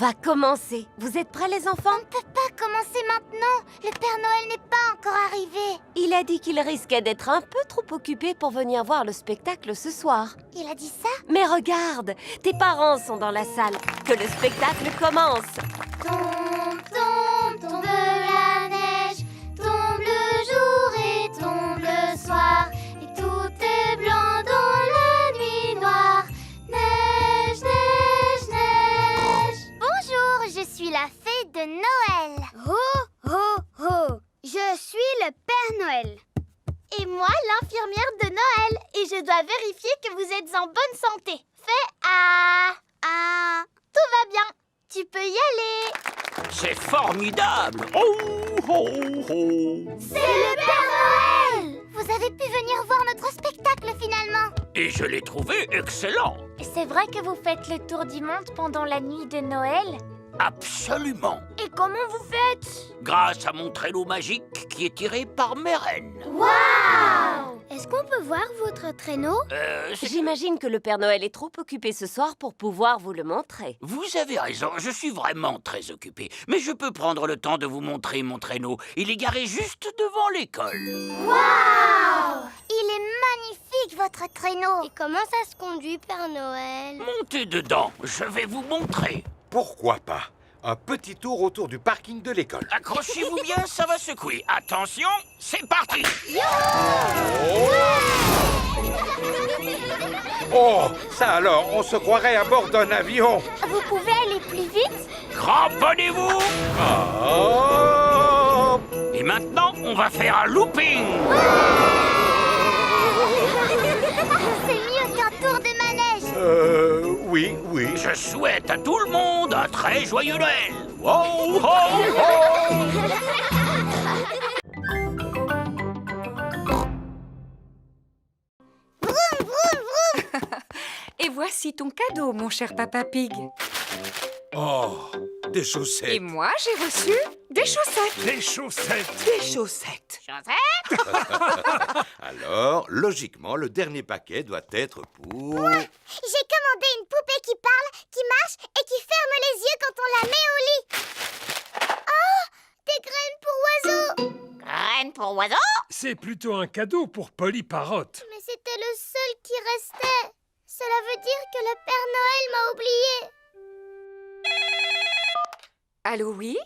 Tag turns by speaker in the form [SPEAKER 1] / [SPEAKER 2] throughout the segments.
[SPEAKER 1] va commencer. Vous êtes prêts, les enfants?
[SPEAKER 2] On ne peut pas commencer maintenant. Le Père Noël n'est pas encore arrivé.
[SPEAKER 1] Il a dit qu'il risquait d'être un peu trop occupé pour venir voir le spectacle ce soir.
[SPEAKER 2] Il a dit ça?
[SPEAKER 1] Mais regarde, tes parents sont dans la salle. Que le spectacle commence.
[SPEAKER 2] Tombe, tombe, tombe la neige. Tombe le jour et tombe le soir. Et tout est blanc dans la nuit noire. Neige, neige, neige. Bonjour, je suis la fée de Noël.
[SPEAKER 3] Ho, ho, ho! Je suis le Père Noël.
[SPEAKER 2] Et moi, l'infirmière de Noël. Et je dois vérifier que vous êtes en bonne santé. Fais ah.
[SPEAKER 3] Ah,
[SPEAKER 2] Tout va bien. Tu peux y aller.
[SPEAKER 4] C'est formidable! Oh, oh, oh!
[SPEAKER 2] C'est le Père Noël. Vous avez pu venir voir notre spectacle finalement.
[SPEAKER 4] Et je l'ai trouvé excellent!
[SPEAKER 2] C'est vrai que vous faites le tour du monde pendant la nuit de Noël?
[SPEAKER 4] Absolument!
[SPEAKER 2] Et comment vous faites?
[SPEAKER 4] Grâce à mon traîneau magique qui est tiré par mes reines.
[SPEAKER 2] Waouh!
[SPEAKER 3] est-ce qu'on peut voir votre traîneau?
[SPEAKER 1] J'imagine que le Père Noël est trop occupé ce soir pour pouvoir vous le montrer.
[SPEAKER 4] Vous avez raison, je suis vraiment très occupé. Mais je peux prendre le temps de vous montrer mon traîneau. Il est garé juste devant l'école.
[SPEAKER 2] Waouh! Il est magnifique votre traîneau.
[SPEAKER 3] Et comment ça se conduit, Père Noël?
[SPEAKER 4] Montez dedans, je vais vous montrer.
[SPEAKER 5] Pourquoi pas? Un petit tour autour du parking de l'école.
[SPEAKER 4] Accrochez-vous bien, ça va secouer. Attention, c'est parti!
[SPEAKER 5] Oh, ça alors, on se croirait à bord d'un avion.
[SPEAKER 2] Vous pouvez aller plus vite?
[SPEAKER 4] Cramponnez-vous!
[SPEAKER 5] Oh!
[SPEAKER 4] Et maintenant, on va faire un looping!
[SPEAKER 2] C'est mieux qu'un tour de manège.
[SPEAKER 5] Oui, oui.
[SPEAKER 4] Je souhaite à tout le monde un très joyeux Noël! Wow, ho, ho!
[SPEAKER 6] Et voici ton cadeau, mon cher Papa Pig.
[SPEAKER 5] Oh, des
[SPEAKER 6] Et
[SPEAKER 5] chaussettes.
[SPEAKER 6] moi, j'ai reçu des chaussettes.
[SPEAKER 5] Des chaussettes.
[SPEAKER 6] Des chaussettes.
[SPEAKER 5] Alors, logiquement, le dernier paquet doit être pour...
[SPEAKER 2] J'ai commandé une poupée qui parle, qui marche et qui ferme les yeux quand on la met au lit. Oh, des graines pour oiseaux.
[SPEAKER 4] Graine pour oiseau?
[SPEAKER 7] C'est plutôt un cadeau pour Polly Parrot.
[SPEAKER 2] Mais c'était le seul qui restait. Cela veut dire que le Père Noël m'a oublié.
[SPEAKER 6] Allô, oui?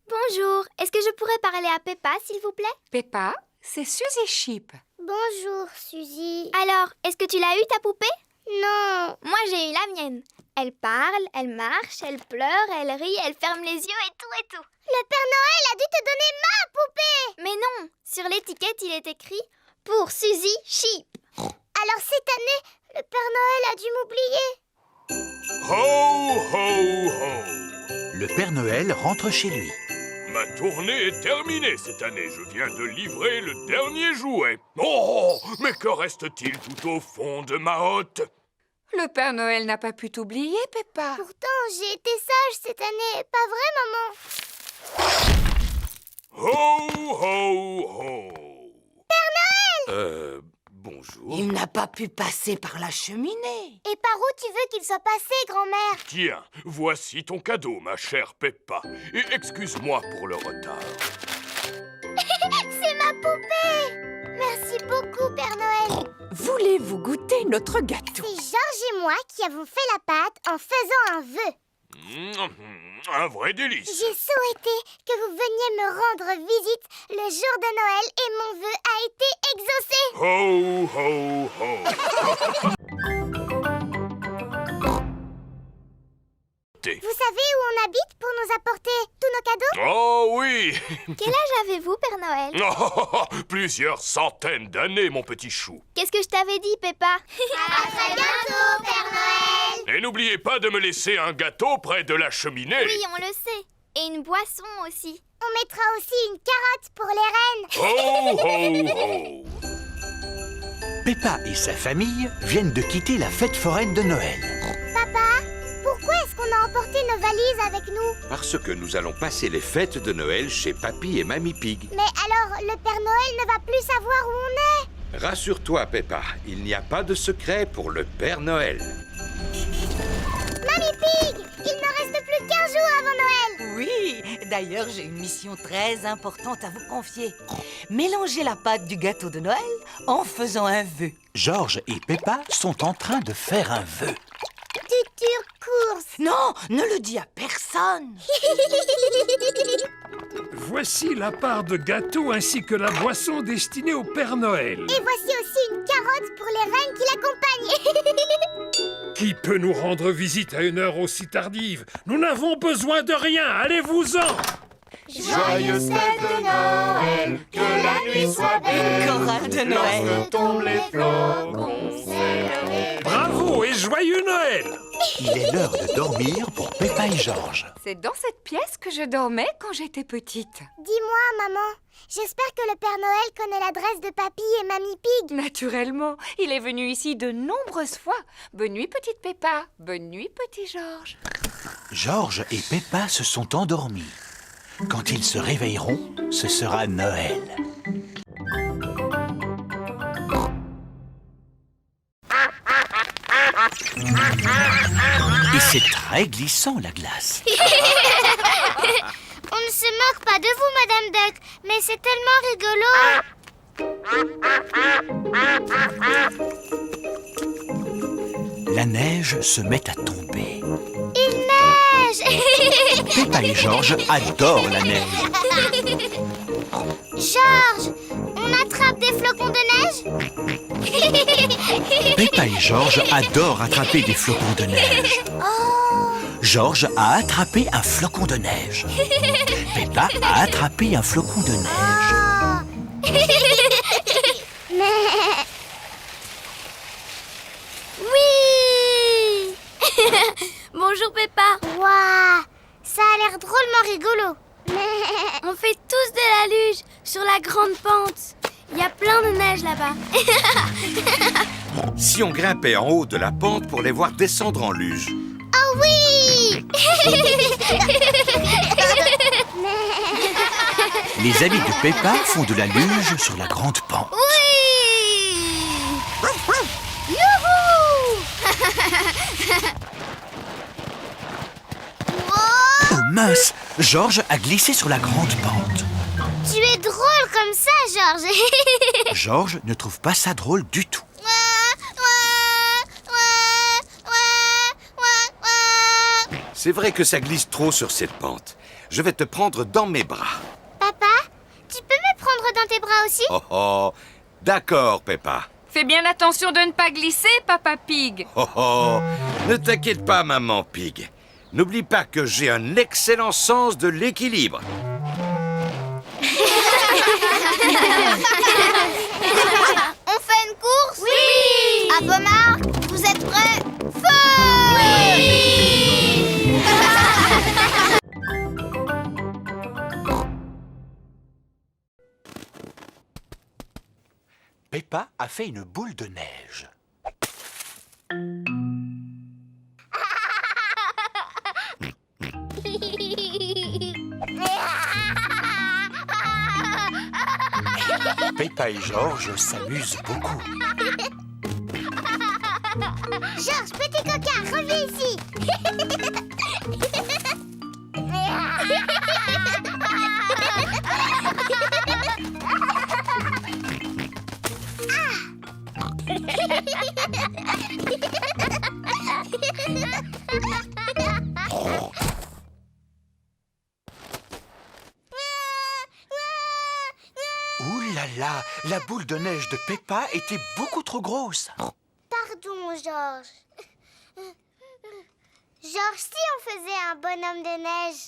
[SPEAKER 3] Bonjour, est-ce que je pourrais parler à Peppa, s'il vous plaît?
[SPEAKER 6] Peppa, c'est Suzy Sheep.
[SPEAKER 2] Bonjour, Suzy.
[SPEAKER 3] Alors, est-ce que tu l'as eu, ta poupée?
[SPEAKER 2] Non.
[SPEAKER 3] Moi, j'ai eu la mienne. Elle parle, elle marche, elle pleure, elle rit, elle ferme les yeux et tout et tout.
[SPEAKER 2] Le Père Noël a dû te donner ma poupée.
[SPEAKER 3] Mais non, sur l'étiquette, il est écrit « Pour Suzy Sheep ».
[SPEAKER 2] Alors cette année, le Père Noël a dû m'oublier.
[SPEAKER 8] Ho, ho, ho!
[SPEAKER 9] Le Père Noël rentre chez lui.
[SPEAKER 8] Ma tournée est terminée cette année. Je viens de livrer le dernier jouet. Oh, mais que reste-t-il tout au fond de ma hotte?
[SPEAKER 6] Le Père Noël n'a pas pu t'oublier, Peppa.
[SPEAKER 2] Pourtant, j'ai été sage cette année. Pas vrai, maman?
[SPEAKER 8] Ho, ho, ho!
[SPEAKER 5] Bonjour.
[SPEAKER 1] Il n'a pas pu passer par la cheminée.
[SPEAKER 2] Et par où tu veux qu'il soit passé, grand-mère?
[SPEAKER 8] Tiens, voici ton cadeau, ma chère Peppa. Et excuse-moi pour le retard.
[SPEAKER 2] C'est ma poupée. Merci beaucoup, Père Noël.
[SPEAKER 6] Voulez-vous goûter notre gâteau?
[SPEAKER 2] C'est Georges et moi qui avons fait la pâte en faisant un vœu.
[SPEAKER 8] Un vrai délice.
[SPEAKER 2] J'ai souhaité que vous veniez me rendre visite le jour de Noël et mon vœu a été exaucé.
[SPEAKER 8] Ho, ho, ho!
[SPEAKER 2] Vous savez où on habite pour nous apporter tous nos cadeaux?
[SPEAKER 8] Oh oui!
[SPEAKER 3] Quel âge avez-vous, Père Noël?
[SPEAKER 8] Oh, plusieurs centaines d'années, mon petit chou.
[SPEAKER 3] Qu'est-ce que je t'avais dit, Peppa?
[SPEAKER 2] À très bientôt, Père Noël.
[SPEAKER 8] Et n'oubliez pas de me laisser un gâteau près de la cheminée.
[SPEAKER 3] Oui, on le sait. Et une boisson aussi.
[SPEAKER 2] On mettra aussi une carotte pour les reines.
[SPEAKER 8] Ho, ho, ho!
[SPEAKER 9] Peppa et sa famille viennent de quitter la fête foraine de Noël.
[SPEAKER 2] Papa, pourquoi est-ce qu'on a emporté nos valises avec nous?
[SPEAKER 5] Parce que nous allons passer les fêtes de Noël chez Papy et Mamie Pig.
[SPEAKER 2] Mais alors, le Père Noël ne va plus savoir où on est.
[SPEAKER 5] Rassure-toi, Peppa, il n'y a pas de secret pour le Père Noël.
[SPEAKER 2] Mamie Pig, il ne reste reste plus qu'15 jours avant Noël.
[SPEAKER 10] Oui, d'ailleurs, j'ai une mission très importante à vous confier. Mélangez la pâte du gâteau de Noël en faisant un vœu.
[SPEAKER 9] Georges et Peppa sont en train de faire un vœu.
[SPEAKER 2] Future course.
[SPEAKER 10] Non, ne le dis à personne.
[SPEAKER 7] Voici la part de gâteau ainsi que la boisson destinée au Père Noël.
[SPEAKER 2] Et voici aussi une carotte pour les reines qui l'accompagnent.
[SPEAKER 7] Qui peut nous rendre visite à une heure aussi tardive? Nous n'avons besoin de rien, allez-vous-en!
[SPEAKER 2] Joyeuse fête de Noël, que la nuit soit belle,
[SPEAKER 10] Chorale de Noël.
[SPEAKER 2] tombent les flocons, c'est
[SPEAKER 7] Bravo et joyeux Noël!
[SPEAKER 9] Il est l'heure de dormir pour Peppa et Georges.
[SPEAKER 6] C'est dans cette pièce que je dormais quand j'étais petite.
[SPEAKER 2] Dis-moi, maman, j'espère que le Père Noël connaît l'adresse de Papy et Mamie Pig.
[SPEAKER 6] Naturellement, il est venu ici de nombreuses fois. Bonne nuit, petite Peppa. Bonne nuit, petit Georges.
[SPEAKER 9] Georges et Peppa se sont endormis. Quand ils se réveilleront, ce sera Noël. Et c'est très glissant, la glace.
[SPEAKER 2] On ne se moque pas de vous, Madame Duck, mais c'est tellement rigolo.
[SPEAKER 9] La neige se met à tomber.
[SPEAKER 2] Il neige.
[SPEAKER 9] Peppa et Georges adorent la neige.
[SPEAKER 2] Georges, on attrape des flocons de neige?
[SPEAKER 9] Peppa et Georges adorent attraper des flocons de neige. Georges a attrapé un flocon de neige. Peppa a attrapé un flocon de neige.
[SPEAKER 2] Oui.
[SPEAKER 3] Bonjour Peppa.
[SPEAKER 2] Waouh, ça a l'air drôlement rigolo.
[SPEAKER 3] On fait tous de la luge sur la grande pente. Il y a plein de neige là-bas.
[SPEAKER 5] Si on grimpait en haut de la pente pour les voir descendre en luge.
[SPEAKER 2] Oh oui.
[SPEAKER 9] Les amis de Peppa font de la luge sur la grande pente. Oh mince, Georges a glissé sur la grande pente.
[SPEAKER 2] Tu es drôle comme ça, Georges.
[SPEAKER 9] Georges ne trouve pas ça drôle du tout.
[SPEAKER 5] C'est vrai que ça glisse trop sur cette pente. Je vais te prendre dans mes bras.
[SPEAKER 2] Papa, tu peux me prendre dans tes bras aussi?
[SPEAKER 5] Oh oh, d'accord, Peppa.
[SPEAKER 6] Fais bien attention de ne pas glisser, Papa Pig.
[SPEAKER 5] Oh oh, ne t'inquiète pas, maman Pig. N'oublie pas que j'ai un excellent sens de l'équilibre.
[SPEAKER 2] On fait une course? Oui. À vos marques, vous êtes prêts? Feu! Oui.
[SPEAKER 9] Peppa a fait une boule de neige. Peppa et Georges s'amusent beaucoup.
[SPEAKER 2] Georges, petit coquin, reviens ici.
[SPEAKER 9] Ouh là là, la boule de neige de Peppa était beaucoup trop grosse.
[SPEAKER 2] Pardon, Georges. Georges, si on faisait un bonhomme de neige.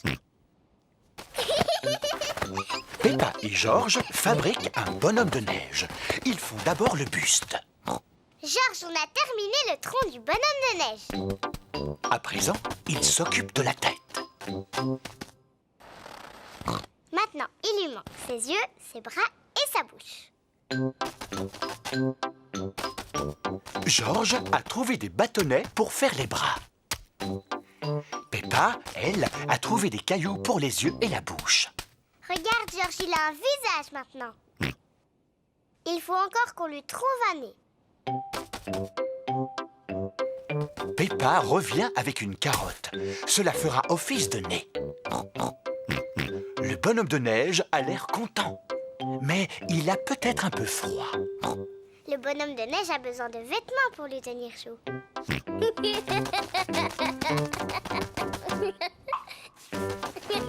[SPEAKER 9] Peppa et Georges fabriquent un bonhomme de neige. Ils font d'abord le buste.
[SPEAKER 2] Georges, on a terminé le tronc du bonhomme de neige.
[SPEAKER 9] À présent, ils s'occupent de la tête.
[SPEAKER 2] Maintenant, il lui manque ses yeux, ses bras et sa bouche.
[SPEAKER 9] Georges a trouvé des bâtonnets pour faire les bras. Peppa, elle, a trouvé des cailloux pour les yeux et la bouche.
[SPEAKER 2] Regarde, Georges, il a un visage maintenant. Il faut encore qu'on lui trouve un nez.
[SPEAKER 9] Peppa revient avec une carotte. Cela fera office de nez. Le bonhomme de neige a l'air content. Mais il a peut-être un peu froid.
[SPEAKER 2] Le bonhomme de neige a besoin de vêtements pour lui tenir chaud.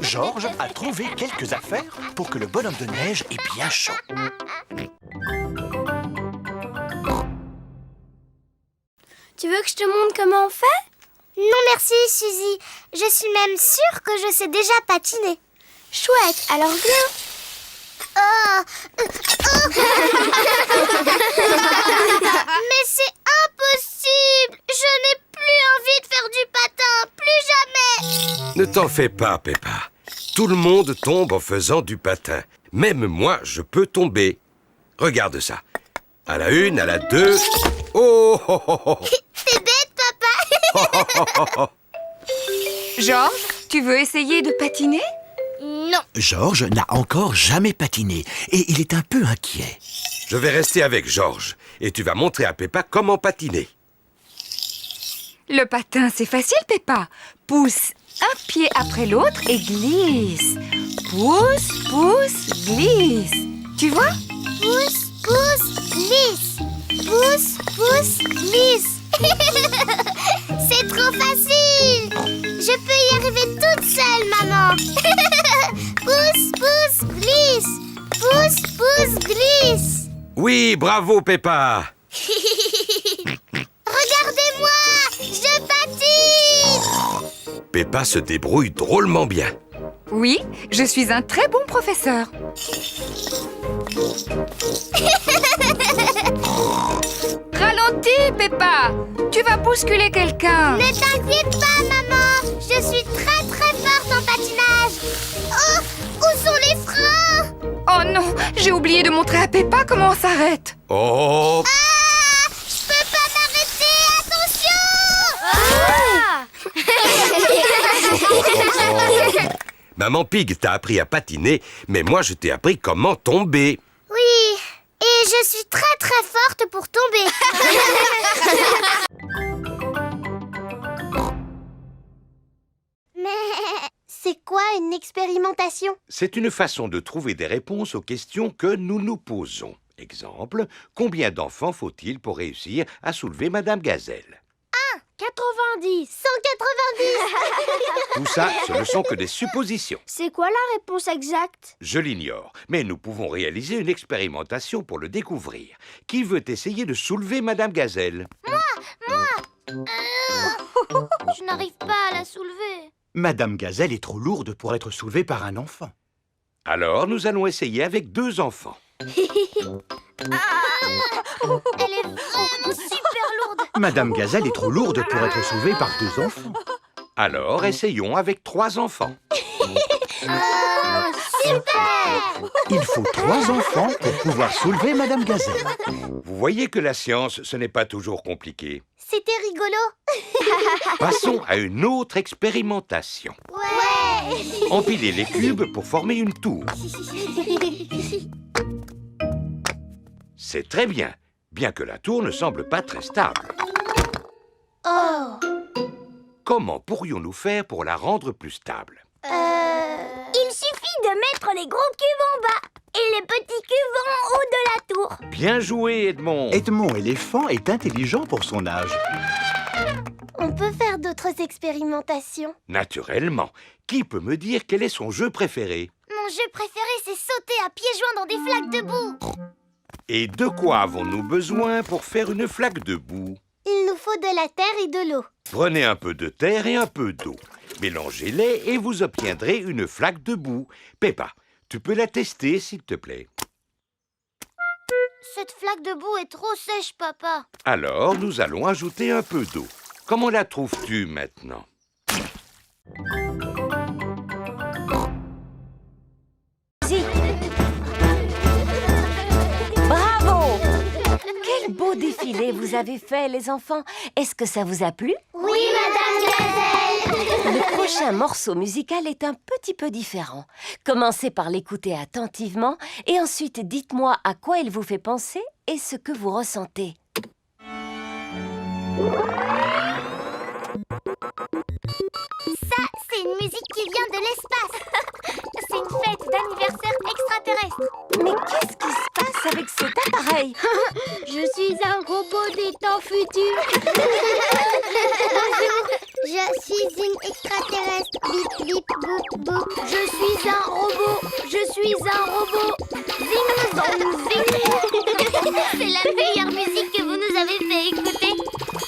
[SPEAKER 9] Georges a trouvé quelques affaires pour que le bonhomme de neige ait bien chaud.
[SPEAKER 3] Tu veux que je te montre comment on fait?
[SPEAKER 2] Non merci, Suzy. Je suis même sûre que je sais déjà patiner.
[SPEAKER 3] Chouette, alors viens.
[SPEAKER 2] Mais c'est impossible. Je n'ai plus envie de faire du patin. Plus jamais.
[SPEAKER 5] Ne t'en fais pas, Peppa. Tout le monde tombe en faisant du patin. Même moi, je peux tomber. Regarde ça. À la 1, à la 2... Oh, oh, oh, oh.
[SPEAKER 2] T'es bête, papa.
[SPEAKER 6] Georges, tu veux essayer de patiner?
[SPEAKER 2] Non.
[SPEAKER 9] Georges n'a encore jamais patiné et il est un peu inquiet.
[SPEAKER 5] Je vais rester avec Georges et tu vas montrer à Peppa comment patiner.
[SPEAKER 6] Le patin, c'est facile, Peppa. Pousse un pied après l'autre et glisse. Pousse, pousse, glisse. Tu vois?
[SPEAKER 2] Pousse, pousse, glisse. Pousse, pousse, glisse. C'est trop facile. Je peux y arriver toute seule, maman. Pousse, pousse, glisse. Pousse, pousse, glisse.
[SPEAKER 5] Oui, bravo, Peppa.
[SPEAKER 2] Regardez-moi, je patine.
[SPEAKER 5] Peppa se débrouille drôlement bien.
[SPEAKER 6] Oui, je suis un très bon professeur. Ralentis, Peppa. Tu vas bousculer quelqu'un.
[SPEAKER 2] Ne t'inquiète pas, maman. Je suis très très forte en patinage. Oh, où sont les freins?
[SPEAKER 6] Oh non, j'ai oublié de montrer à Peppa comment on s'arrête.
[SPEAKER 5] Oh,
[SPEAKER 2] Ah, je peux pas m'arrêter. Attention.
[SPEAKER 5] Maman Pig t'a appris à patiner, mais moi je t'ai appris comment tomber.
[SPEAKER 2] Oui, et je suis très très forte pour tomber. Mais c'est quoi une expérimentation?
[SPEAKER 5] C'est une façon de trouver des réponses aux questions que nous nous posons. Exemple, combien d'enfants faut-il pour réussir à soulever Madame Gazelle?
[SPEAKER 2] 90, 190.
[SPEAKER 5] Tout ça, ce ne sont que des suppositions.
[SPEAKER 3] C'est quoi la réponse exacte?
[SPEAKER 5] Je l'ignore, mais nous pouvons réaliser une expérimentation pour le découvrir. Qui veut essayer de soulever Madame Gazelle?
[SPEAKER 2] Je n'arrive pas à la soulever.
[SPEAKER 9] Madame Gazelle est trop lourde pour être soulevée par un enfant.
[SPEAKER 5] Alors, nous allons essayer avec 2 enfants.
[SPEAKER 2] Elle est vraiment super lourde.
[SPEAKER 9] Madame Gazelle est trop lourde pour être soulevée par 2 enfants.
[SPEAKER 5] Alors, essayons avec 3 enfants.
[SPEAKER 2] Super.
[SPEAKER 9] Il faut 3 enfants pour pouvoir soulever Madame Gazelle.
[SPEAKER 5] Vous voyez que la science, ce n'est pas toujours compliqué.
[SPEAKER 2] C'était rigolo.
[SPEAKER 5] Passons à une autre expérimentation.
[SPEAKER 2] Ouais.
[SPEAKER 5] Empilez les cubes pour former une tour. C'est très bien, bien que la tour ne semble pas très stable.
[SPEAKER 2] Oh.
[SPEAKER 5] Comment pourrions-nous faire pour la rendre plus stable?
[SPEAKER 2] Il suffit de mettre les gros cubes en bas et les petits cubes en haut de la tour.
[SPEAKER 5] Bien joué, Edmond.
[SPEAKER 9] Edmond éléphant est intelligent pour son âge.
[SPEAKER 2] On peut faire d'autres expérimentations.
[SPEAKER 5] Naturellement. Qui peut me dire quel est son jeu préféré?
[SPEAKER 2] Mon jeu préféré, c'est sauter à pieds joints dans des flaques de boue.
[SPEAKER 5] Et de quoi avons-nous besoin pour faire une flaque de boue?
[SPEAKER 2] Il nous faut de la terre et de l'eau.
[SPEAKER 5] Prenez un peu de terre et un peu d'eau. Mélangez-les et vous obtiendrez une flaque de boue. Peppa, tu peux la tester, s'il te plaît.
[SPEAKER 2] Cette flaque de boue est trop sèche, papa.
[SPEAKER 5] Alors, nous allons ajouter un peu d'eau. Comment la trouves-tu maintenant?
[SPEAKER 1] Bravo! Quel beau défilé vous avez fait, les enfants. Est-ce que ça vous a plu?
[SPEAKER 2] Oui, Madame Gazelle.
[SPEAKER 1] Le prochain morceau musical est un petit peu différent. Commencez par l'écouter attentivement et ensuite dites-moi à quoi il vous fait penser et ce que vous ressentez.
[SPEAKER 2] qui vient de l'espace. C'est une fête d'anniversaire extraterrestre.
[SPEAKER 1] Mais qu'est-ce qui se passe avec cet appareil?
[SPEAKER 2] Je suis un robot des temps futurs. Bonjour, je suis une extraterrestre. Bip, bip, boop, boop. Je suis un robot. Je suis un robot. Zing, zong, zing. C'est la meilleure musique que vous nous avez fait écouter.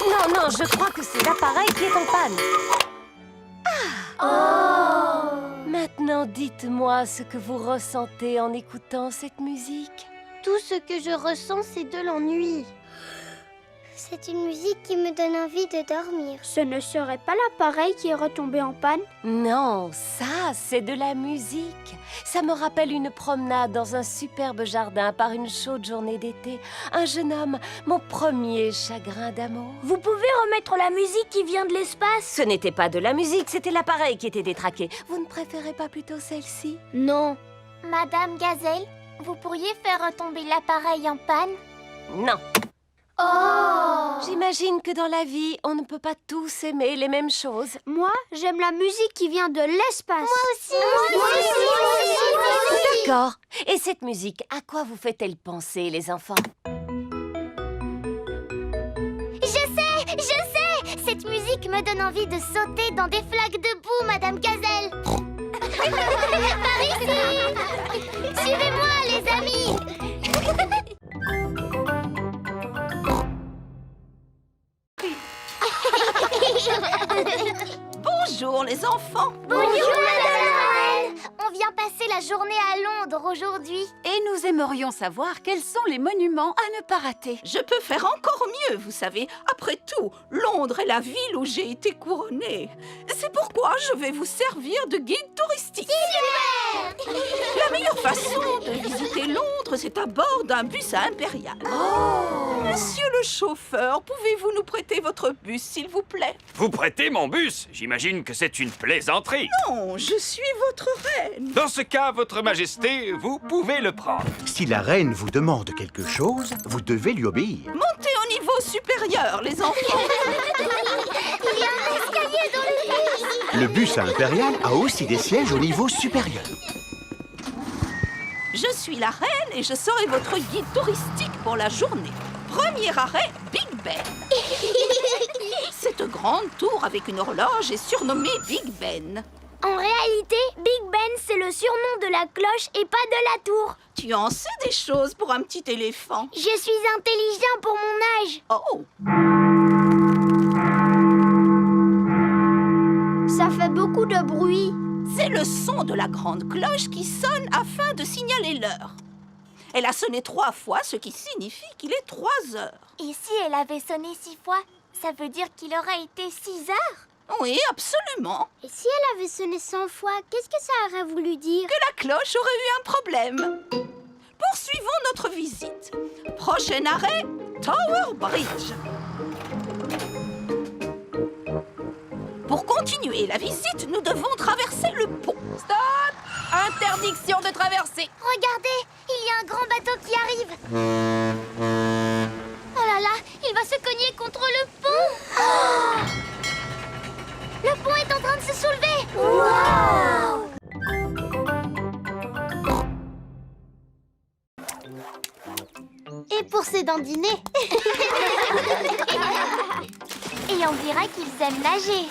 [SPEAKER 1] Non, non, je crois que c'est l'appareil qui est en panne. Maintenant, dites-moi ce que vous ressentez en écoutant cette musique.
[SPEAKER 2] Tout ce que je ressens, c'est de l'ennui. C'est une musique qui me donne envie de dormir.
[SPEAKER 3] Ce ne serait pas l'appareil qui est retombé en panne?
[SPEAKER 1] Non, ça, c'est de la musique. Ça me rappelle une promenade dans un superbe jardin par une chaude journée d'été. Un jeune homme, mon premier chagrin d'amour.
[SPEAKER 3] Vous pouvez remettre la musique qui vient de l'espace?
[SPEAKER 1] Ce n'était pas de la musique, c'était l'appareil qui était détraqué. Vous ne préférez pas plutôt celle-ci?
[SPEAKER 3] Non.
[SPEAKER 2] Madame Gazelle, vous pourriez faire retomber l'appareil en panne?
[SPEAKER 1] Non.
[SPEAKER 2] Oh!
[SPEAKER 1] J'imagine que dans la vie, on ne peut pas tous aimer les mêmes choses.
[SPEAKER 3] Moi, j'aime la musique qui vient de l'espace.
[SPEAKER 2] Moi aussi.
[SPEAKER 1] D'accord. Et cette musique, à quoi vous fait-elle penser, les enfants?
[SPEAKER 2] Je sais! Cette musique me donne envie de sauter dans des flaques de boue, Madame Gazelle. Par ici! Suivez-moi, les amis!
[SPEAKER 10] Bonjour les enfants.
[SPEAKER 2] Bonjour, Madame Noël! On vient passer la journée à Londres aujourd'hui.
[SPEAKER 11] Et nous aimerions savoir quels sont les monuments à ne pas rater.
[SPEAKER 10] Je peux faire encore mieux, vous savez. Après tout, Londres est la ville où j'ai été couronnée. C'est pourquoi je vais vous servir de guide touristique. La meilleure façon de visiter Londres, c'est à bord d'un bus à Impérial. Monsieur le chauffeur, pouvez-vous nous prêter votre bus, s'il vous plaît?
[SPEAKER 12] Vous prêtez mon bus? J'imagine que c'est une plaisanterie.
[SPEAKER 10] Non, je suis votre reine.
[SPEAKER 12] Dans ce cas, votre majesté, vous pouvez le prendre.
[SPEAKER 9] Si la reine vous demande quelque chose, vous devez lui obéir.
[SPEAKER 10] Montez au niveau supérieur, les enfants.
[SPEAKER 2] Il y a un escalier dans le bus.
[SPEAKER 9] Le bus à Impérial a aussi des sièges au niveau supérieur.
[SPEAKER 10] Je suis la reine et je serai votre guide touristique pour la journée. Premier arrêt, Big Ben. Cette grande tour avec une horloge est surnommée Big Ben.
[SPEAKER 3] En réalité, Big Ben, c'est le surnom de la cloche et pas de la tour.
[SPEAKER 10] Tu en sais des choses pour un petit éléphant.
[SPEAKER 3] Je suis intelligent pour mon âge.
[SPEAKER 10] Oh!
[SPEAKER 3] Ça fait beaucoup de bruit.
[SPEAKER 10] C'est le son de la grande cloche qui sonne afin de signaler l'heure. Elle a sonné 3 fois, ce qui signifie qu'il est 3 heures.
[SPEAKER 2] Et si elle avait sonné 6 fois, ça veut dire qu'il aurait été 6 heures?
[SPEAKER 10] Oui, absolument.
[SPEAKER 2] Et si elle avait sonné 100 fois, qu'est-ce que ça aurait voulu dire?
[SPEAKER 10] Que la cloche aurait eu un problème. Poursuivons notre visite. Prochain arrêt, Tower Bridge. Pour continuer la visite, nous devons traverser le pont.
[SPEAKER 11] Stop! Interdiction de traverser.
[SPEAKER 2] Regardez, il y a un grand bateau qui arrive. Oh là là, il va se cogner contre le pont. Oh! Le pont est en train de se soulever. Wow! Et pour ces dandinés. Et on dirait qu'ils aiment nager.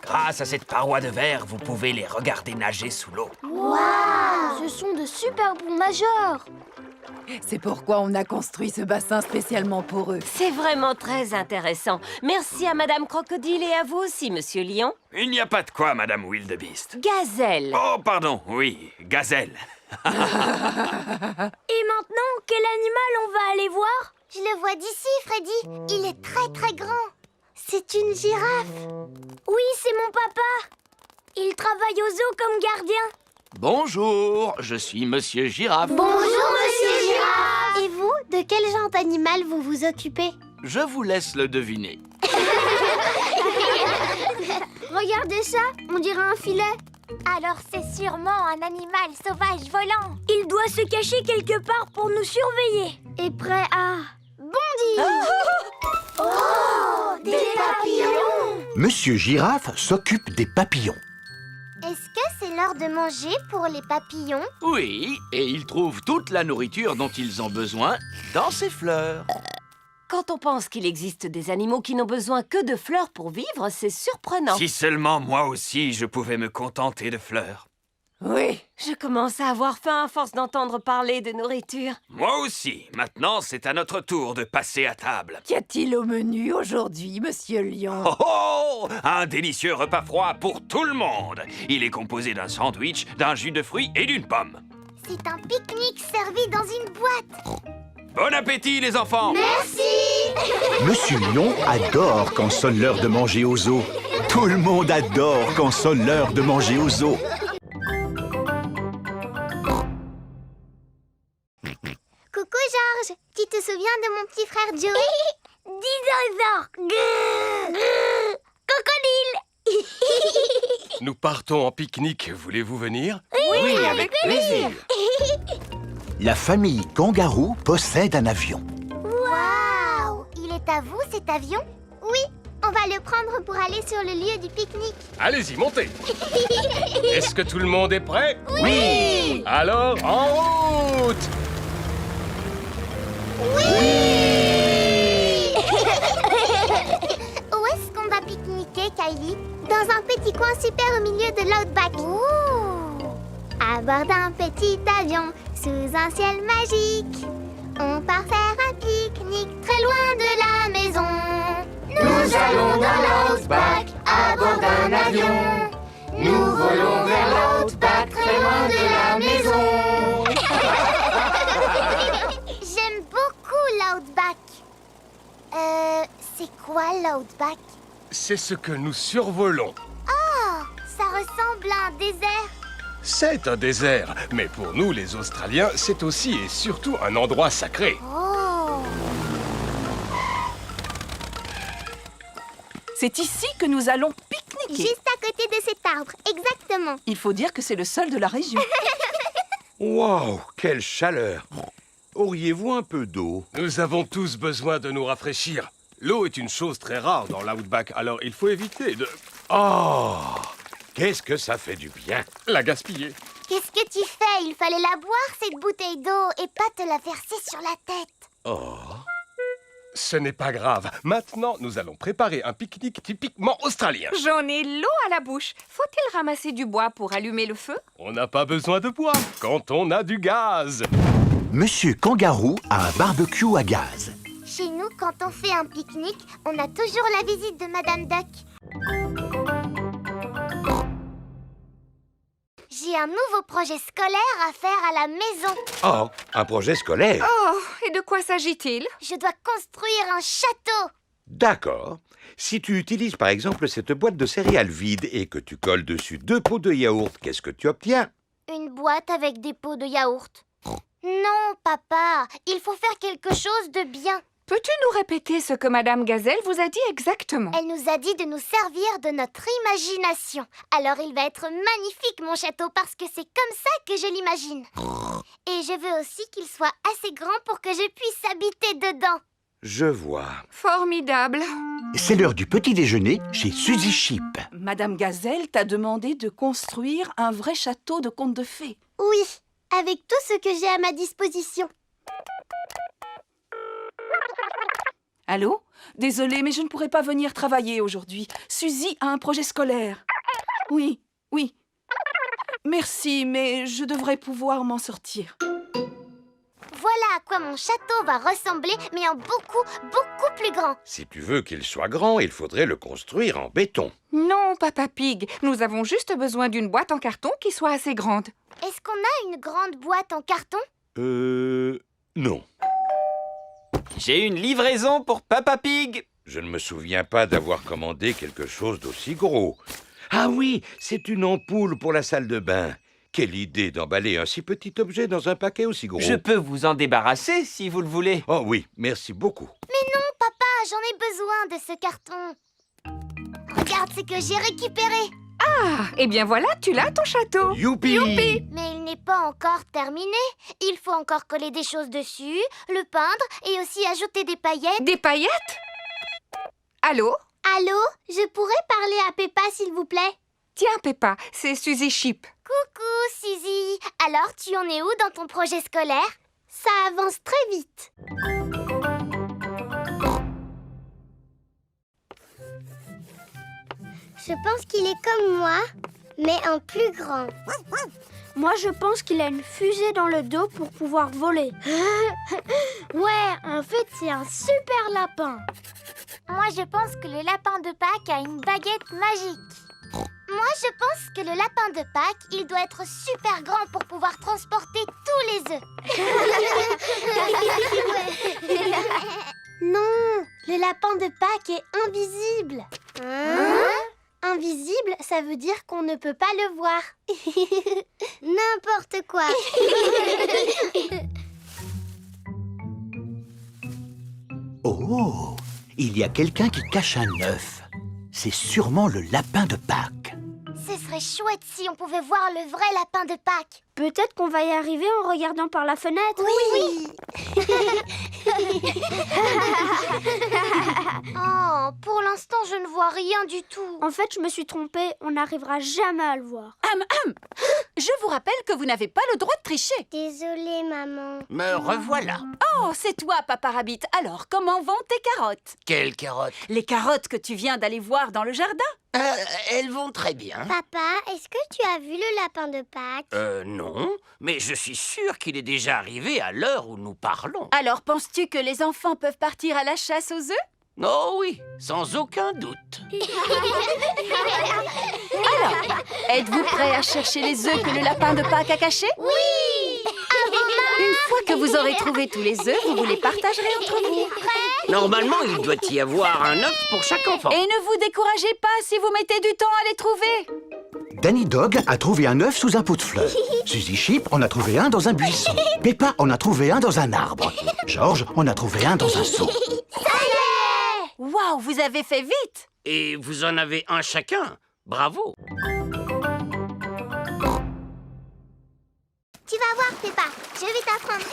[SPEAKER 4] Grâce à cette paroi de verre, vous pouvez les regarder nager sous l'eau.
[SPEAKER 3] Ce sont de super bons nageurs.
[SPEAKER 11] C'est pourquoi on a construit ce bassin spécialement pour eux.
[SPEAKER 1] C'est vraiment très intéressant. Merci à Madame Crocodile et à vous aussi, Monsieur Lion.
[SPEAKER 12] Il n'y a pas de quoi, Madame Wildebeest.
[SPEAKER 1] Gazelle.
[SPEAKER 12] Oh, pardon, oui, gazelle.
[SPEAKER 3] Et maintenant, quel animal on va aller voir?
[SPEAKER 2] Je le vois d'ici, Freddy. Il est très très grand. C'est une girafe.
[SPEAKER 3] Oui, c'est mon papa. Il travaille au zoo comme gardien.
[SPEAKER 12] Bonjour, je suis Monsieur Girafe.
[SPEAKER 2] Bonjour, Monsieur Girafe. Et vous, de quel genre d'animal vous vous occupez?
[SPEAKER 12] Je vous laisse le deviner.
[SPEAKER 3] Regardez ça, on dirait un filet.
[SPEAKER 2] Alors c'est sûrement un animal sauvage volant.
[SPEAKER 3] Il doit se cacher quelque part pour nous surveiller. Et prêt à bondir.
[SPEAKER 2] Oh, des papillons.
[SPEAKER 9] Monsieur Girafe s'occupe des papillons.
[SPEAKER 2] Est-ce que c'est l'heure de manger pour les papillons?
[SPEAKER 12] Oui, et ils trouvent toute la nourriture dont ils ont besoin dans ces fleurs.
[SPEAKER 1] Quand on pense qu'il existe des animaux qui n'ont besoin que de fleurs pour vivre, c'est surprenant.
[SPEAKER 12] Si seulement moi aussi je pouvais me contenter de fleurs.
[SPEAKER 1] Oui, je commence à avoir faim à force d'entendre parler de nourriture.
[SPEAKER 12] Moi aussi. Maintenant, c'est à notre tour de passer à table.
[SPEAKER 11] Qu'y a-t-il au menu aujourd'hui, Monsieur Lion?
[SPEAKER 12] Oh oh! Un délicieux repas froid pour tout le monde. Il est composé d'un sandwich, d'un jus de fruits et d'une pomme.
[SPEAKER 2] C'est un pique-nique servi dans une boîte.
[SPEAKER 12] Bon appétit, les enfants!
[SPEAKER 2] Merci.
[SPEAKER 9] Monsieur Lion adore quand sonne l'heure de manger au zoo. Tout le monde adore quand sonne l'heure de manger au zoo.
[SPEAKER 2] Coucou Georges, tu te souviens de mon petit frère Joey? Dinosaure. Crocodile.
[SPEAKER 7] Nous partons en pique-nique, voulez-vous venir?
[SPEAKER 1] Oui, avec plaisir.
[SPEAKER 9] La famille Kangaroo possède un avion.
[SPEAKER 2] Waouh! Il est à vous cet avion? Oui, on va le prendre pour aller sur le lieu du pique-nique.
[SPEAKER 7] Allez-y, montez. Est-ce que tout le monde est prêt?
[SPEAKER 2] Oui!
[SPEAKER 7] Alors, en route!
[SPEAKER 2] Oui! Où est-ce qu'on va pique-niquer, Kylie? Dans un petit coin super au milieu de l'outback. À bord d'un petit avion, sous un ciel magique, on part faire un pique-nique très loin de la maison. Nous allons dans l'outback, à bord d'un avion. Nous volons vers l'outback, très loin de la maison. J'aime beaucoup l'outback. C'est quoi l'outback?
[SPEAKER 7] C'est ce que nous survolons.
[SPEAKER 2] Oh, ça ressemble à un désert.
[SPEAKER 7] C'est un désert, mais pour nous, les Australiens, c'est aussi et surtout un endroit sacré.
[SPEAKER 2] Oh.
[SPEAKER 10] C'est ici que nous allons pique-niquer.
[SPEAKER 2] Juste à côté de cet arbre, exactement.
[SPEAKER 10] Il faut dire que c'est le seul de la région.
[SPEAKER 5] Waouh, quelle chaleur! Auriez-vous un peu d'eau?
[SPEAKER 7] Nous avons tous besoin de nous rafraîchir. L'eau est une chose très rare dans l'outback, alors il faut éviter de
[SPEAKER 5] Oh! Qu'est-ce que ça fait du bien!
[SPEAKER 7] la gaspiller.
[SPEAKER 2] Qu'est-ce que tu fais? Il fallait la boire, cette bouteille d'eau, et pas te la verser sur la tête.
[SPEAKER 5] Oh!
[SPEAKER 7] Ce n'est pas grave. Maintenant, nous allons préparer un pique-nique typiquement australien.
[SPEAKER 6] J'en ai l'eau à la bouche. Faut-il ramasser du bois pour allumer le feu?
[SPEAKER 7] On n'a pas besoin de bois quand on a du gaz.
[SPEAKER 9] Monsieur Kangaroo a un barbecue à gaz.
[SPEAKER 2] Chez nous, quand on fait un pique-nique, on a toujours la visite de Madame Duck. J'ai un nouveau projet scolaire à faire à la maison.
[SPEAKER 5] Oh, un projet scolaire?
[SPEAKER 6] Oh, et de quoi s'agit-il?
[SPEAKER 2] Je dois construire un château.
[SPEAKER 5] D'accord. Si tu utilises par exemple cette boîte de céréales vide et que tu colles dessus 2 pots de yaourt, qu'est-ce que tu obtiens?
[SPEAKER 2] Une boîte avec des pots de yaourt. Non, papa, il faut faire quelque chose de bien.
[SPEAKER 6] Peux-tu nous répéter ce que Madame Gazelle vous a dit exactement?
[SPEAKER 2] Elle nous a dit de nous servir de notre imagination. Alors il va être magnifique, mon château, parce que c'est comme ça que je l'imagine. Et je veux aussi qu'il soit assez grand pour que je puisse habiter dedans.
[SPEAKER 5] Je vois.
[SPEAKER 6] Formidable.
[SPEAKER 9] C'est l'heure du petit déjeuner chez Suzy Sheep.
[SPEAKER 10] Madame Gazelle t'a demandé de construire un vrai château de conte de fées.
[SPEAKER 2] Oui, avec tout ce que j'ai à ma disposition.
[SPEAKER 10] Allô? Désolée, mais je ne pourrai pas venir travailler aujourd'hui. Suzy a un projet scolaire. Oui. Merci, mais je devrais pouvoir m'en sortir.
[SPEAKER 2] Voilà à quoi mon château va ressembler, mais en beaucoup plus grand.
[SPEAKER 5] Si tu veux qu'il soit grand, il faudrait le construire en béton.
[SPEAKER 6] Non, Papa Pig, nous avons juste besoin d'une boîte en carton qui soit assez grande.
[SPEAKER 2] Est-ce qu'on a une grande boîte en carton?
[SPEAKER 5] Non.
[SPEAKER 12] J'ai une livraison pour Papa Pig.
[SPEAKER 5] Je ne me souviens pas d'avoir commandé quelque chose d'aussi gros. Ah oui, c'est une ampoule pour la salle de bain. Quelle idée d'emballer un si petit objet dans un paquet aussi gros.
[SPEAKER 12] Je peux vous en débarrasser si vous le voulez.
[SPEAKER 5] Oh oui, merci beaucoup.
[SPEAKER 2] Mais non, papa, j'en ai besoin de ce carton. Regarde ce que j'ai récupéré.
[SPEAKER 6] Ah, eh bien voilà, tu l'as ton château.
[SPEAKER 5] Youpi!
[SPEAKER 6] Youpi!
[SPEAKER 2] Mais il n'est pas encore terminé. Il faut encore coller des choses dessus, le peindre et aussi ajouter des paillettes.
[SPEAKER 6] Des paillettes? Allô?
[SPEAKER 2] Allô? Je pourrais parler à Peppa, s'il vous plaît?
[SPEAKER 6] Tiens, Peppa, c'est Suzy Sheep.
[SPEAKER 2] Coucou, Suzy. Alors, tu en es où dans ton projet scolaire? Ça avance très vite. Je pense qu'il est comme moi, mais en plus grand.
[SPEAKER 3] Moi, je pense qu'il a une fusée dans le dos pour pouvoir voler.
[SPEAKER 2] Ouais, en fait, c'est un super lapin. Moi, je pense que le lapin de Pâques a une baguette magique. Moi, je pense que le lapin de Pâques, il doit être super grand pour pouvoir transporter tous les œufs. Non, le lapin de Pâques est invisible. Invisible, ça veut dire qu'on ne peut pas le voir. N'importe quoi.
[SPEAKER 9] Oh, il y a quelqu'un qui cache un œuf. C'est sûrement le lapin de Pâques.
[SPEAKER 2] Ce serait chouette si on pouvait voir le vrai lapin de Pâques.
[SPEAKER 3] Peut-être qu'on va y arriver en regardant par la fenêtre.
[SPEAKER 2] Oui. Oh, pour l'instant, je ne vois rien du tout.
[SPEAKER 3] En fait, je me suis trompée. On n'arrivera jamais à le voir.
[SPEAKER 10] Je vous rappelle que vous n'avez pas le droit de tricher.
[SPEAKER 2] Désolée, maman.
[SPEAKER 4] Me revoilà.
[SPEAKER 10] Oh, c'est toi, Papa Rabbit. Alors, comment vont tes carottes?
[SPEAKER 4] Quelles carottes?
[SPEAKER 10] Les carottes que tu viens d'aller voir dans le jardin?
[SPEAKER 4] Elles vont très bien.
[SPEAKER 2] Papa, est-ce que tu as vu le lapin de Pâques?
[SPEAKER 4] Non, mais je suis sûr qu'il est déjà arrivé à l'heure où nous parlons.
[SPEAKER 10] Alors, penses-tu que les enfants peuvent partir à la chasse aux œufs?
[SPEAKER 4] Oh oui, sans aucun doute.
[SPEAKER 10] Alors, êtes-vous prêts à chercher les œufs que le lapin de Pâques a cachés?
[SPEAKER 2] Oui!
[SPEAKER 10] Une fois que vous aurez trouvé tous les œufs, vous les partagerez entre vous.
[SPEAKER 4] Normalement, il doit y avoir un œuf pour chaque enfant.
[SPEAKER 10] Et ne vous découragez pas si vous mettez du temps à les trouver.
[SPEAKER 9] Danny Dog a trouvé un œuf sous un pot de fleurs. Suzy Sheep en a trouvé un dans un buisson. Peppa en a trouvé un dans un arbre. George en a trouvé un dans un seau.
[SPEAKER 10] Waouh, vous avez fait vite!
[SPEAKER 4] Et vous en avez un chacun. Bravo.
[SPEAKER 2] Tu vas voir, Peppa. Je vais t'apprendre.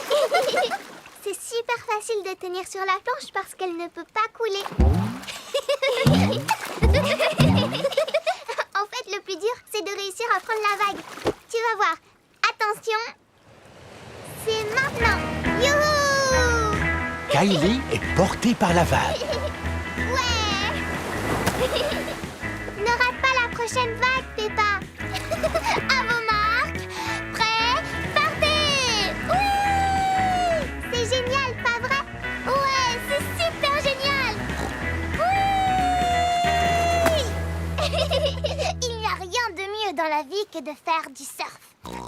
[SPEAKER 2] C'est super facile de tenir sur la planche parce qu'elle ne peut pas couler. En fait, le plus dur, c'est de réussir à prendre la vague. Tu vas voir. Attention. C'est maintenant. Youhou!
[SPEAKER 9] Kylie est portée par la vague.
[SPEAKER 2] Ouais. Ne rate pas la prochaine vague, Peppa. À vos marques. Prêts? Partez! Oui! C'est génial, pas vrai? Ouais, c'est super génial! Oui! Il n'y a rien de mieux dans la vie que de faire du surf.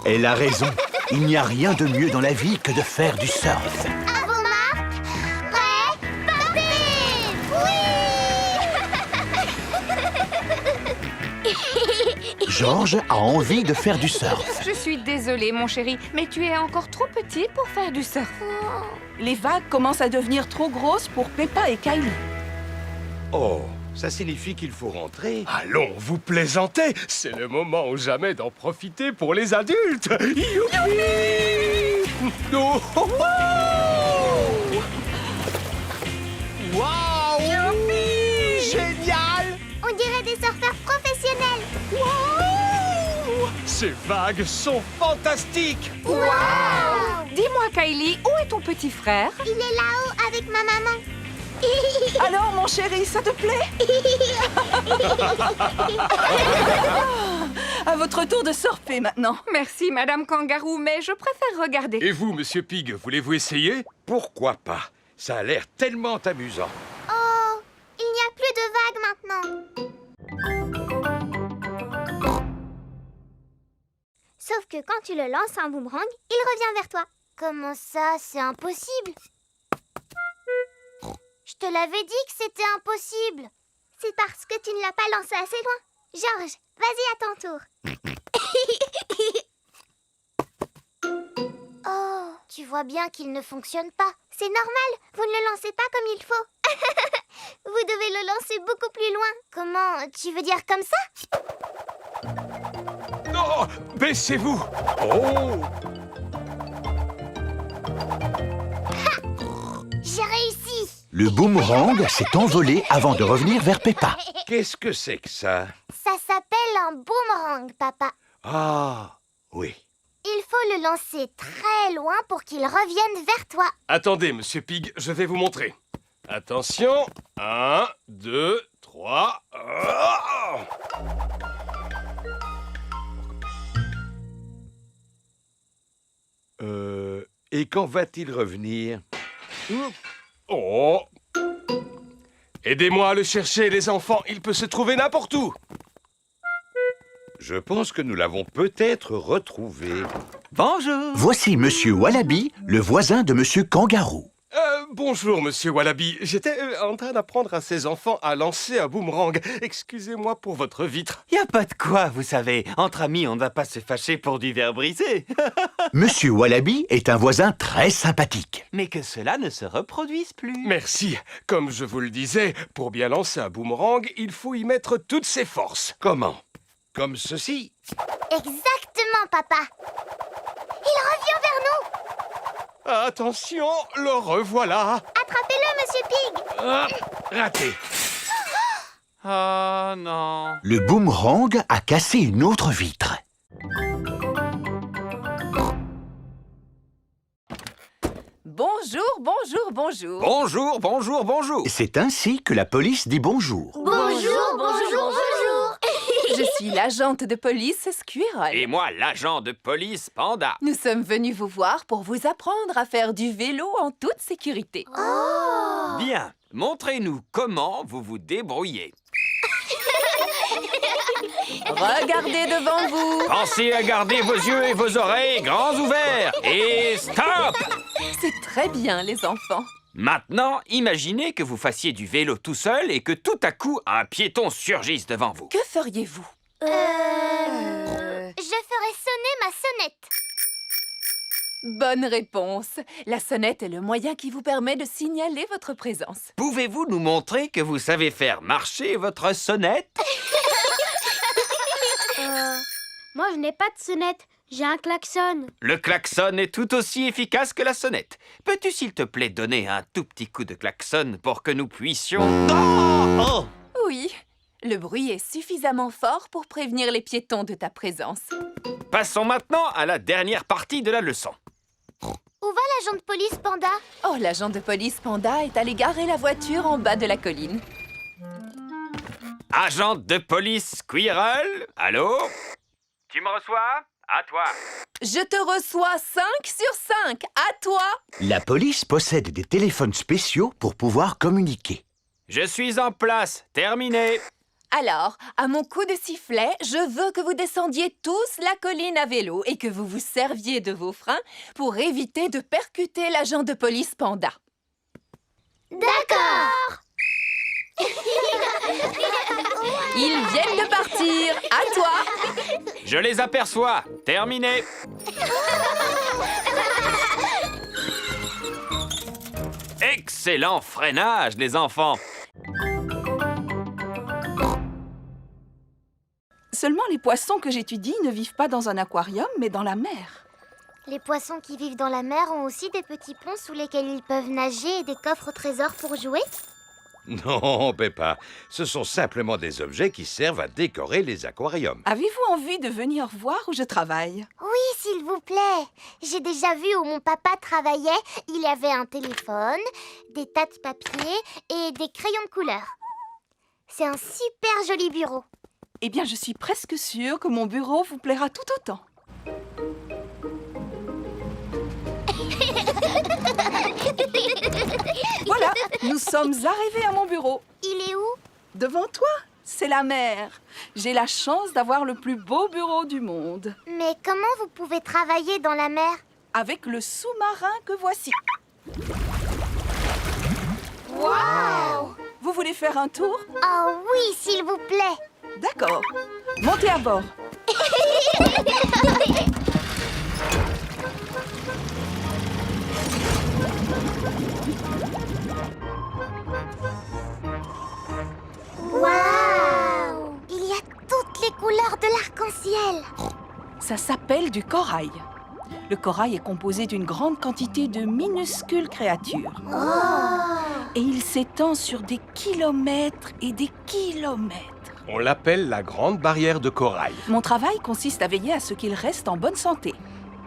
[SPEAKER 9] Elle a raison. Il n'y a rien de mieux dans la vie que de faire du surf.
[SPEAKER 2] À vos marques. Prêts? Partez! Oui!
[SPEAKER 9] George a envie de faire du surf.
[SPEAKER 6] Je suis désolée, mon chéri, mais tu es encore trop petit pour faire du surf.
[SPEAKER 10] Les vagues commencent à devenir trop grosses pour Peppa et Kylie.
[SPEAKER 5] Oh, ça signifie qu'il faut rentrer.
[SPEAKER 8] Allons, vous plaisantez. C'est le moment ou jamais d'en profiter pour les adultes. Youpi! Oh, oh, oh! Waouh! Youpi! Génial!
[SPEAKER 2] On dirait des surfeurs professionnels.
[SPEAKER 8] Waouh! Ces vagues sont fantastiques!
[SPEAKER 2] Wow!
[SPEAKER 6] Dis-moi, Kylie, où est ton petit frère?
[SPEAKER 2] Il est là-haut avec ma maman.
[SPEAKER 10] Alors, mon chéri, ça te plaît? À votre tour de surfer maintenant.
[SPEAKER 6] Merci, Madame Kangaroo, mais je préfère regarder.
[SPEAKER 8] Et vous, Monsieur Pig, voulez-vous essayer?
[SPEAKER 5] Pourquoi pas? Ça a l'air tellement amusant.
[SPEAKER 2] Oh, il n'y a plus de vagues maintenant. Sauf que quand tu le lances un boomerang, il revient vers toi. Comment ça, c'est impossible? Je te l'avais dit que c'était impossible. C'est parce que tu ne l'as pas lancé assez loin. George, vas-y à ton tour. Oh, tu vois bien qu'il ne fonctionne pas. C'est normal, vous ne le lancez pas comme il faut. Vous devez le lancer beaucoup plus loin. Comment? Tu veux dire comme ça?
[SPEAKER 8] Non! Baissez-vous! Oh!
[SPEAKER 2] J'ai réussi.
[SPEAKER 9] Le boomerang s'est envolé avant de revenir vers Peppa.
[SPEAKER 5] Qu'est-ce que c'est que ça?
[SPEAKER 2] Ça s'appelle un boomerang, papa.
[SPEAKER 5] Ah, oui.
[SPEAKER 2] Il faut le lancer très loin pour qu'il revienne vers toi.
[SPEAKER 13] Attendez, Monsieur Pig, je vais vous montrer. Attention, 1, 2, 3...
[SPEAKER 5] Et quand va-t-il revenir?
[SPEAKER 13] Oh! Aidez-moi à le chercher, les enfants, il peut se trouver n'importe où.
[SPEAKER 5] Je pense que nous l'avons peut-être retrouvé.
[SPEAKER 9] Bonjour. Voici Monsieur Wallaby, le voisin de Monsieur Kangaroo.
[SPEAKER 13] Bonjour, Monsieur Wallaby. J'étais en train d'apprendre à ces enfants à lancer un boomerang. Excusez-moi pour votre vitre.
[SPEAKER 14] Y a pas de quoi, vous savez. Entre amis, on ne va pas se fâcher pour du verre brisé.
[SPEAKER 9] Monsieur Wallaby est un voisin très sympathique.
[SPEAKER 14] Mais que cela ne se reproduise plus.
[SPEAKER 13] Merci. Comme je vous le disais, pour bien lancer un boomerang, il faut y mettre toutes ses forces.
[SPEAKER 5] Comment? Comme ceci?
[SPEAKER 2] Exactement, papa. Il revient vers nous.
[SPEAKER 13] Attention, le revoilà.
[SPEAKER 2] Attrapez-le, Monsieur Pig.
[SPEAKER 13] Raté.
[SPEAKER 14] Oh non.
[SPEAKER 9] Le boomerang a cassé une autre vitre.
[SPEAKER 11] Bonjour, bonjour, bonjour.
[SPEAKER 12] Bonjour, bonjour, bonjour.
[SPEAKER 9] C'est ainsi que la police dit bonjour.
[SPEAKER 2] Bonjour, bonjour, bonjour.
[SPEAKER 11] Je suis l'agente de police Squirrel.
[SPEAKER 12] Et moi, l'agent de police Panda.
[SPEAKER 11] Nous sommes venus vous voir pour vous apprendre à faire du vélo en toute sécurité.
[SPEAKER 2] Oh!
[SPEAKER 12] Bien, montrez-nous comment vous vous débrouillez.
[SPEAKER 11] Regardez devant vous.
[SPEAKER 12] Pensez à garder vos yeux et vos oreilles grands ouverts. Et stop!
[SPEAKER 11] C'est très bien, les enfants.
[SPEAKER 12] Maintenant, imaginez que vous fassiez du vélo tout seul et que tout à coup, un piéton surgisse devant vous.
[SPEAKER 11] Que feriez-vous?
[SPEAKER 2] Je ferai sonner ma sonnette.
[SPEAKER 11] Bonne réponse. La sonnette est le moyen qui vous permet de signaler votre présence.
[SPEAKER 12] Pouvez-vous nous montrer que vous savez faire marcher votre sonnette?
[SPEAKER 2] Moi, je n'ai pas de sonnette. J'ai un klaxon.
[SPEAKER 12] Le klaxon est tout aussi efficace que la sonnette. Peux-tu, s'il te plaît, donner un tout petit coup de klaxon pour que nous puissions... Oh!
[SPEAKER 11] Oui, le bruit est suffisamment fort pour prévenir les piétons de ta présence.
[SPEAKER 12] Passons maintenant à la dernière partie de la leçon.
[SPEAKER 2] Où va l'agent de police, Panda?
[SPEAKER 11] Oh, l'agent de police Panda est allé garer la voiture en bas de la colline.
[SPEAKER 12] Agent de police Squirrel, allô? Tu me reçois? À toi.
[SPEAKER 11] Je te reçois 5 sur 5. À toi.
[SPEAKER 9] La police possède des téléphones spéciaux pour pouvoir communiquer.
[SPEAKER 12] Je suis en place. Terminé.
[SPEAKER 11] Alors, à mon coup de sifflet, je veux que vous descendiez tous la colline à vélo et que vous vous serviez de vos freins pour éviter de percuter l'agent de police Panda.
[SPEAKER 2] D'accord.
[SPEAKER 11] Ils viennent de partir. À toi.
[SPEAKER 12] Je les aperçois. Terminé. Excellent freinage, les enfants.
[SPEAKER 10] Seulement, les poissons que j'étudie ne vivent pas dans un aquarium, mais dans la mer.
[SPEAKER 2] Les poissons qui vivent dans la mer ont aussi des petits ponts sous lesquels ils peuvent nager et des coffres au trésor pour jouer?
[SPEAKER 5] Non, Peppa, ce sont simplement des objets qui servent à décorer les aquariums.
[SPEAKER 10] Avez-vous envie de venir voir où je travaille?
[SPEAKER 2] Oui, s'il vous plaît. J'ai déjà vu où mon papa travaillait. Il y avait un téléphone, des tas de papier et des crayons de couleur. C'est un super joli bureau.
[SPEAKER 10] Eh bien, je suis presque sûre que mon bureau vous plaira tout autant. Voilà, nous sommes arrivés à mon bureau.
[SPEAKER 2] Il est où?
[SPEAKER 10] Devant toi, c'est la mer. J'ai la chance d'avoir le plus beau bureau du monde.
[SPEAKER 2] Mais comment vous pouvez travailler dans la mer?
[SPEAKER 10] Avec le sous-marin que voici.
[SPEAKER 2] Waouh!
[SPEAKER 10] Vous voulez faire un tour?
[SPEAKER 2] Oh oui, s'il vous plaît.
[SPEAKER 10] D'accord. Montez à bord.
[SPEAKER 2] Waouh! Il y a toutes les couleurs de l'arc-en-ciel.
[SPEAKER 10] Ça s'appelle du corail. Le corail est composé d'une grande quantité de minuscules créatures. Et il s'étend sur des kilomètres et des kilomètres.
[SPEAKER 13] On l'appelle la grande barrière de corail.
[SPEAKER 10] Mon travail consiste à veiller à ce qu'il reste en bonne santé.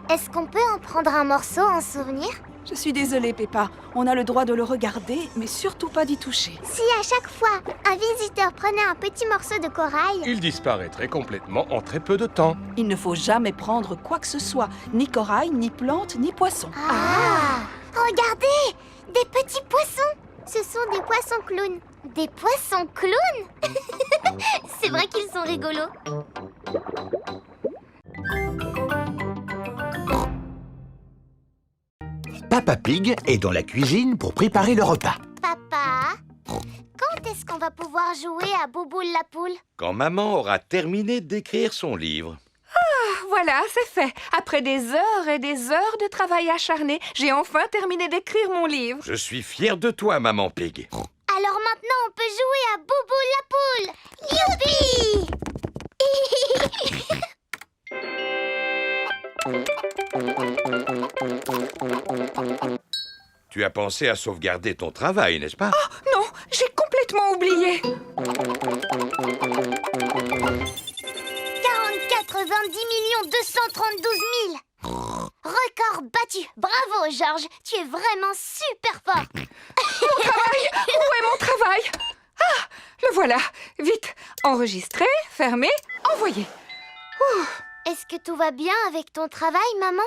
[SPEAKER 2] Est-ce qu'on peut en prendre un morceau en souvenir?
[SPEAKER 10] Je suis désolée, Peppa. On a le droit de le regarder, mais surtout pas d'y toucher.
[SPEAKER 2] Si à chaque fois, un visiteur prenait un petit morceau de corail...
[SPEAKER 13] Il disparaîtrait complètement en très peu de temps.
[SPEAKER 10] Il ne faut jamais prendre quoi que ce soit. Ni corail, ni plante, ni poisson.
[SPEAKER 2] Ah! Regardez! Des petits poissons! Ce sont des poissons clowns. Des poissons clowns? C'est vrai qu'ils sont rigolos.
[SPEAKER 9] Papa Pig est dans la cuisine pour préparer le repas.
[SPEAKER 2] Papa, quand est-ce qu'on va pouvoir jouer à Bouboule la poule?
[SPEAKER 5] Quand maman aura terminé d'écrire son livre.
[SPEAKER 6] Voilà, c'est fait. Après des heures et des heures de travail acharné, j'ai enfin terminé d'écrire mon livre.
[SPEAKER 5] Je suis fier de toi, maman Pig.
[SPEAKER 2] Alors maintenant, on peut jouer à Bouboule la poule. Youpi!
[SPEAKER 5] Tu as pensé à sauvegarder ton travail, n'est-ce pas?
[SPEAKER 6] Oh non, j'ai complètement oublié.
[SPEAKER 2] 44 20 232 000. Record battu. Bravo, Georges. Tu es vraiment super fort.
[SPEAKER 6] Mon travail! Où est mon travail? Ah, le voilà. Vite, enregistrer, fermer, envoyer.
[SPEAKER 2] Est-ce que tout va bien avec ton travail, maman?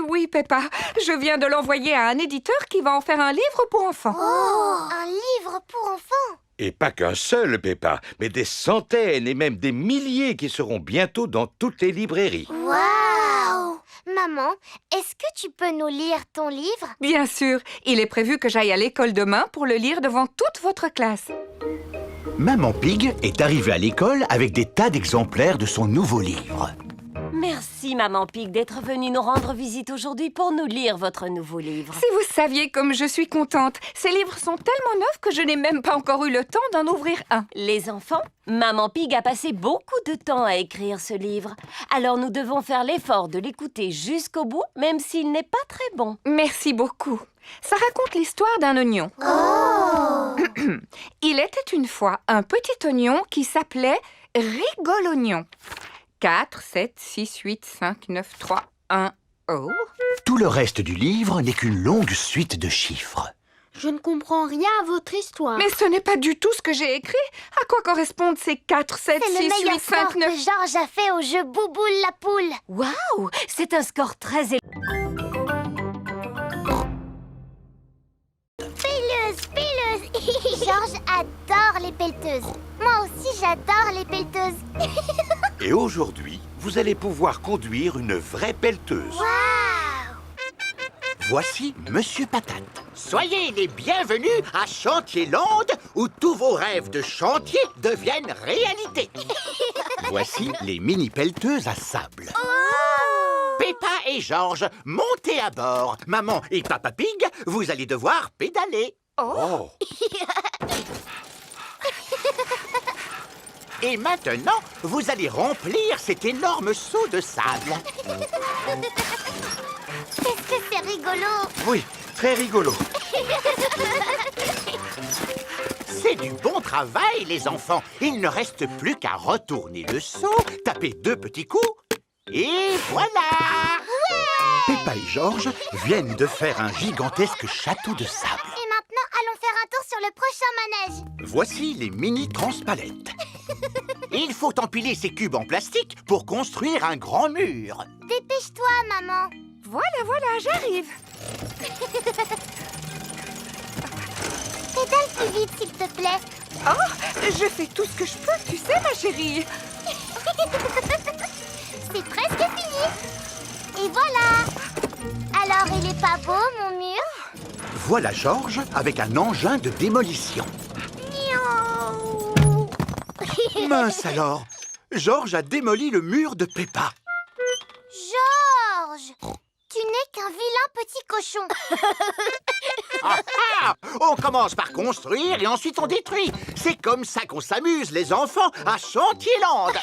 [SPEAKER 6] Oui, Peppa. Je viens de l'envoyer à un éditeur qui va en faire un livre pour enfants.
[SPEAKER 2] Oh, un livre pour enfants?
[SPEAKER 5] Et pas qu'un seul, Peppa, mais des centaines et même des milliers qui seront bientôt dans toutes les librairies.
[SPEAKER 2] Waouh! Maman, est-ce que tu peux nous lire ton livre?
[SPEAKER 6] Bien sûr. Il est prévu que j'aille à l'école demain pour le lire devant toute votre classe.
[SPEAKER 9] Maman Pig est arrivée à l'école avec des tas d'exemplaires de son nouveau livre.
[SPEAKER 1] Merci, Maman Pig, d'être venue nous rendre visite aujourd'hui pour nous lire votre nouveau livre.
[SPEAKER 6] Si vous saviez comme je suis contente. Ces livres sont tellement neufs que je n'ai même pas encore eu le temps d'en ouvrir un.
[SPEAKER 1] Les enfants, Maman Pig a passé beaucoup de temps à écrire ce livre. Alors nous devons faire l'effort de l'écouter jusqu'au bout, même s'il n'est pas très bon.
[SPEAKER 6] Merci beaucoup. Ça raconte l'histoire d'un oignon.
[SPEAKER 2] Oh!
[SPEAKER 6] Il était une fois un petit oignon qui s'appelait Rigolognon. 4, 7, 6, 8, 5, 9, 3, 1, oh.
[SPEAKER 9] Tout le reste du livre n'est qu'une longue suite de chiffres.
[SPEAKER 2] Je ne comprends rien à votre histoire.
[SPEAKER 6] Mais ce n'est pas du tout ce que j'ai écrit. À quoi correspondent ces 4, 7, 6, 8, 5, 9...
[SPEAKER 2] que Georges a fait au jeu Bouboule la poule.
[SPEAKER 1] Waouh! C'est un score très élevé.
[SPEAKER 2] Pelleuse. Georges adore les pelleteuses. Moi aussi, j'adore les pelleteuses.
[SPEAKER 5] Et aujourd'hui, vous allez pouvoir conduire une vraie pelleteuse.
[SPEAKER 2] Waouh!
[SPEAKER 9] Voici Monsieur Patate.
[SPEAKER 15] Soyez les bienvenus à Chantierland, où tous vos rêves de chantier deviennent réalité.
[SPEAKER 9] Voici les mini-pelleteuses à sable.
[SPEAKER 15] Peppa et Georges, montez à bord. Maman et Papa Pig, vous allez devoir pédaler.
[SPEAKER 5] Oh!
[SPEAKER 15] Et maintenant, vous allez remplir cet énorme seau de sable.
[SPEAKER 2] Qu'est-ce que c'est rigolo!
[SPEAKER 5] Oui, très rigolo.
[SPEAKER 15] C'est du bon travail, les enfants. Il ne reste plus qu'à retourner le seau, taper 2 petits coups, et voilà!
[SPEAKER 9] Peppa et Georges viennent de faire un gigantesque château de sable.
[SPEAKER 2] Et maintenant, allons faire un tour sur le prochain manège.
[SPEAKER 9] Voici les mini-transpalettes.
[SPEAKER 15] Il faut empiler ces cubes en plastique pour construire un grand mur.
[SPEAKER 2] Dépêche-toi, maman.
[SPEAKER 6] Voilà, j'arrive.
[SPEAKER 2] Pédale plus vite, s'il te plaît.
[SPEAKER 6] Oh, je fais tout ce que je peux, tu sais, ma chérie.
[SPEAKER 2] C'est presque fini. Et voilà. Alors, il est pas beau, mon mur?
[SPEAKER 9] Voilà Georges avec un engin de démolition. Mince alors, Georges a démoli le mur de Peppa.
[SPEAKER 2] Georges, tu n'es qu'un vilain petit cochon.
[SPEAKER 15] On commence par construire et ensuite on détruit. C'est comme ça qu'on s'amuse, les enfants, à Chantierland.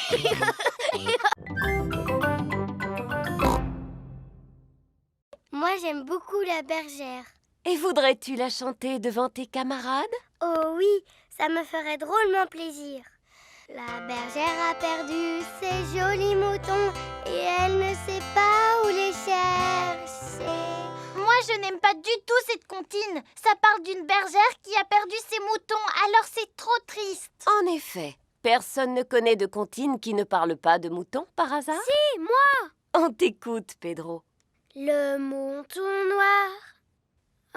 [SPEAKER 2] j'aime beaucoup la bergère.
[SPEAKER 1] Et voudrais-tu la chanter devant tes camarades?
[SPEAKER 2] Oh oui, ça me ferait drôlement plaisir. La bergère a perdu ses jolis moutons et elle ne sait pas où les chercher.
[SPEAKER 16] Moi, je n'aime pas du tout cette comptine. Ça parle d'une bergère qui a perdu ses moutons, alors c'est trop triste.
[SPEAKER 1] En effet, personne ne connaît de comptine qui ne parle pas de moutons par hasard?
[SPEAKER 2] Si, moi!
[SPEAKER 1] On t'écoute, Pedro.
[SPEAKER 2] Le mouton noir.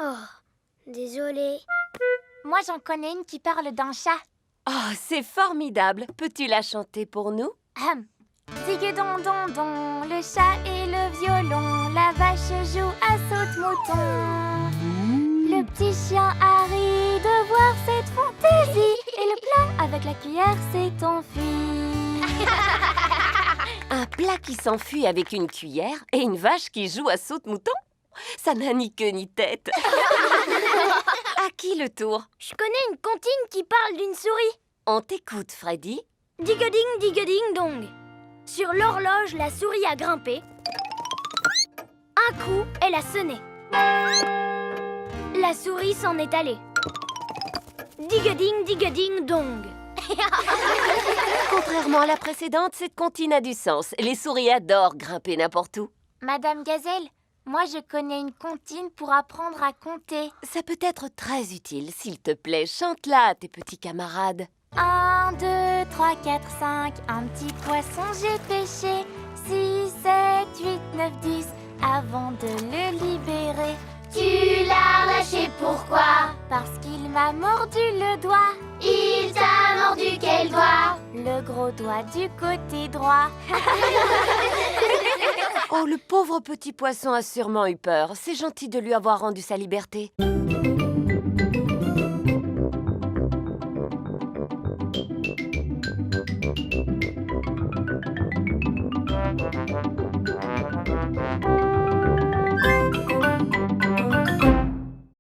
[SPEAKER 2] Oh, désolée.
[SPEAKER 16] Moi, j'en connais une qui parle d'un chat.
[SPEAKER 1] Oh, c'est formidable. Peux-tu la chanter pour nous?
[SPEAKER 16] Digue-don-don-don, le chat et le violon, la vache joue à saute-mouton. Le petit chien a ri de voir cette fantaisie, et le plat avec la cuillère s'est enfui.
[SPEAKER 1] Un plat qui s'enfuit avec une cuillère et une vache qui joue à saute-mouton? Ça n'a ni queue ni tête. À qui le tour?
[SPEAKER 16] Je connais une comptine qui parle d'une souris.
[SPEAKER 1] On t'écoute, Freddy.
[SPEAKER 16] Digue-ding, dong. Sur l'horloge, la souris a grimpé. Un coup, elle a sonné. La souris s'en est allée. Digue-ding, dong.
[SPEAKER 1] Contrairement à la précédente, cette comptine a du sens. Les souris adorent grimper n'importe où.
[SPEAKER 16] Madame Gazelle, moi je connais une comptine pour apprendre à compter.
[SPEAKER 1] Ça peut être très utile. S'il te plaît, chante-la à tes petits camarades.
[SPEAKER 16] 1, 2, 3, 4, 5, un petit poisson j'ai pêché. 6, 7, 8, 9, 10, avant de le libérer.
[SPEAKER 2] Tu l'as lâché, pourquoi?
[SPEAKER 16] Parce qu'il m'a mordu le doigt.
[SPEAKER 2] Il t'a mordu quel doigt?
[SPEAKER 16] Le gros doigt du côté droit.
[SPEAKER 1] Oh, le pauvre petit poisson a sûrement eu peur. C'est gentil de lui avoir rendu sa liberté.